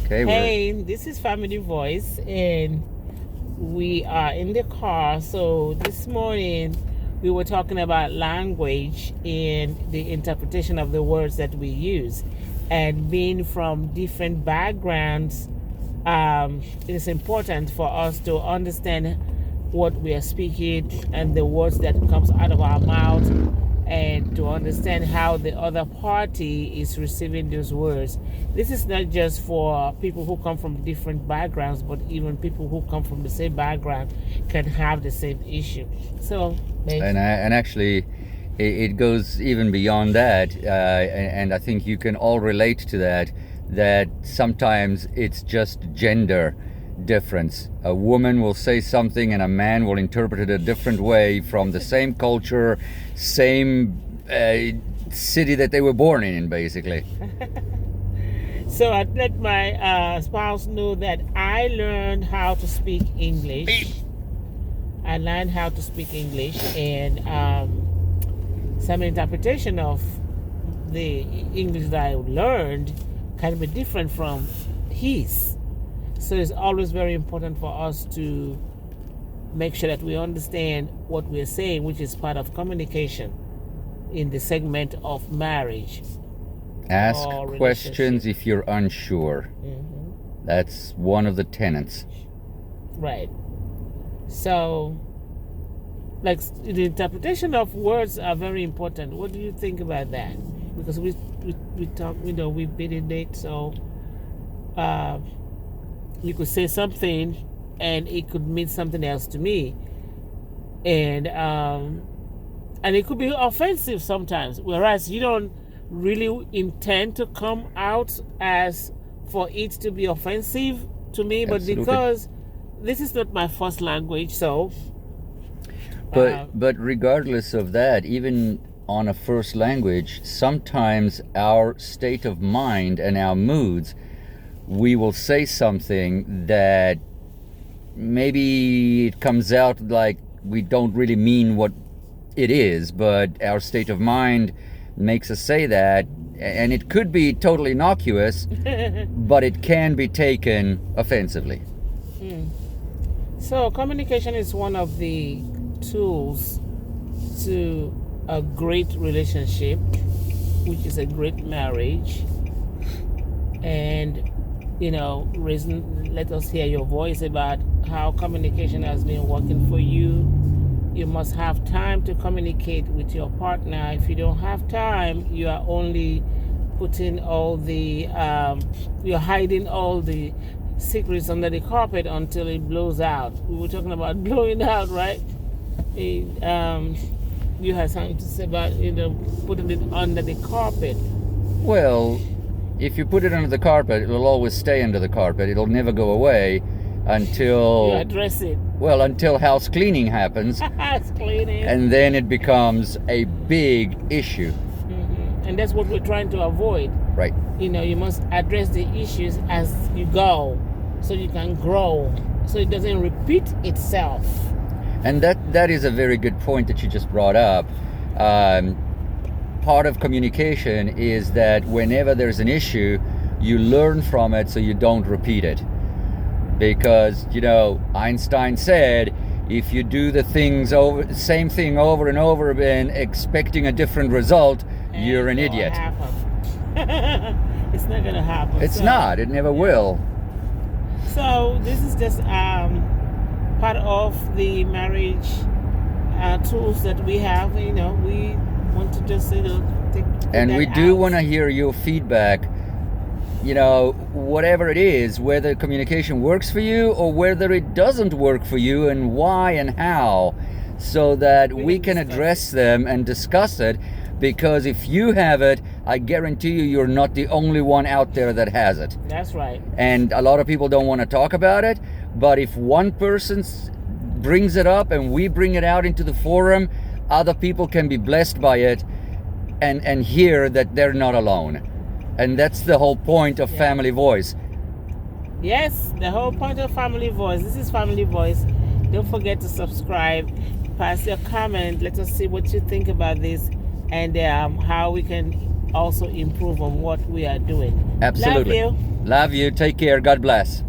Okay, Hey, this is Family Voice, and we are in the car. So this morning we were talking about language and the interpretation of the words that we use. And being from different backgrounds, it is important for us to understand what we are speaking and the words that comes out of our mouth, and to understand how the other party is receiving those words. This is not just for people who come from different backgrounds, but even people who come from the same background can have the same issue. So, and actually, it goes even beyond that, and I think you can all relate to that. That sometimes it's just gender difference. A woman will say something and a man will interpret it a different way from the same culture, same city that they were born in, basically. So I let my spouse know that I learned how to speak English. I learned how to speak English, and some interpretation of the English that I learned can be different from his. So it's always very important for us to make sure that we understand what we're saying, which is part of communication in the segment of marriage. Ask questions if you're unsure. That's one of the tenets. Right. So, like, the interpretation of words are very important. What do you think about that? Because we talk, we've been in it, so you could say something and it could mean something else to me, and it could be offensive sometimes, whereas you don't really intend to come out as for it to be offensive to me. Absolutely. But because this is not my first language, so but regardless of that, even on a first language, sometimes our state of mind and our moods, we will say something that maybe it comes out like we don't really mean what it is, but our state of mind makes us say that, and it could be totally innocuous, but it can be taken offensively. So communication is one of the tools to a great relationship, which is a great marriage. And let us hear your voice about how communication has been working for you. You must have time to communicate with your partner. If you don't have time, you are only putting all the you're hiding all the secrets under the carpet until it blows out. We were talking about blowing out, right? You had something to say about putting it under the carpet. Well, if you put it under the carpet, it'll always stay under the carpet. It'll never go away until you address it. Well, until house cleaning happens. House cleaning. And then it becomes a big issue. And that's what we're trying to avoid. Right. You must address the issues as you go, so you can grow, so it doesn't repeat itself. And that is a very good point that you just brought up. Part of communication is that whenever there's an issue, you learn from it so you don't repeat it. Because, Einstein said, if you do the same thing over and over again, expecting a different result, you're an idiot. It's not going to happen. It's not. It never will. So this is just part of the marriage tools that we have. We want to just take and we do want to hear your feedback, whatever it is, whether communication works for you or whether it doesn't work for you, and why and how, so that we can address them and discuss it. Because if you have it, I guarantee you're not the only one out there that has it. That's right. And a lot of people don't want to talk about it, but if one person brings it up and we bring it out into the forum, other people can be blessed by it and hear that they're not alone. And that's the whole point of Family Voice. Yes, the whole point of Family Voice. This is Family Voice. Don't forget to subscribe, pass your comment. Let us see what you think about this, and how we can also improve on what we are doing. Absolutely. Love you. Love you. Take care. God bless.